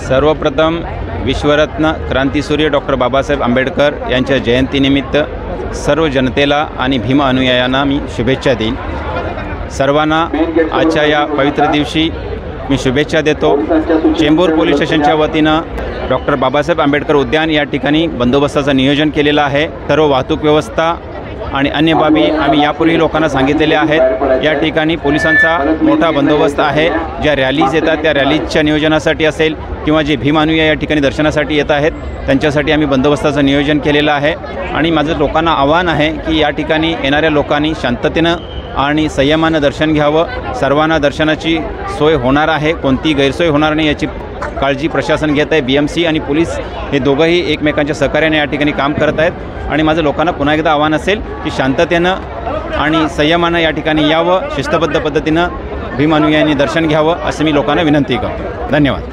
सर्वप्रथम विश्वरत्न क्रांतीसूर्य डॉक्टर बाबासाहेब आंबेडकर यांच्या जयंतीनिमित्त सर्व जनतेला आणि भीम अनुयायांना मी शुभेच्छा देईन। सर्वांना आजच्या या पवित्र दिवशी मी शुभेच्छा देतो। चेंबूर पोलीस स्टेशनच्या वतीनं डॉक्टर बाबासाहेब आंबेडकर उद्यान या ठिकाणी बंदोबस्ताचं नियोजन केलेलं आहे। सर्व वाहतूक व्यवस्था आणि अन्य बाबी आम्ही यापूर्वी लोकांना सांगितलेल्या आहेत। या ठिकाणी पोलिसांचा मोठा बंदोबस्त आहे। ज्या रॅलीज येतात त्या रॅलीजच्या नियोजनासाठी असेल किंवा जे भीम अनुयायी या ठिकाणी दर्शनासाठी येत आहेत त्यांच्यासाठी आम्ही बंदोबस्ताचं नियोजन केलेलं आहे। आणि माझं लोकांना आव्हान आहे की या ठिकाणी येणाऱ्या लोकांनी शांततेनं आणि संयमानं दर्शन घ्यावं। सर्वांना दर्शनाची सोय होणार आहे, कोणतीही गैरसोय होणार नाही याची काळजी प्रशासन घेत आहे। BMC आणि पोलीस हे दोघंही एकमेकांच्या सहकार्याने या ठिकाणी काम करत आहेत। आणि माझं लोकांना पुन्हा एकदा आव्हान असेल की शांततेनं आणि संयमानं या ठिकाणी यावं, शिस्तबद्ध पद्धतीनं भीम अनुयायांनी दर्शन घ्यावं असं मी लोकांना विनंती करतो। धन्यवाद।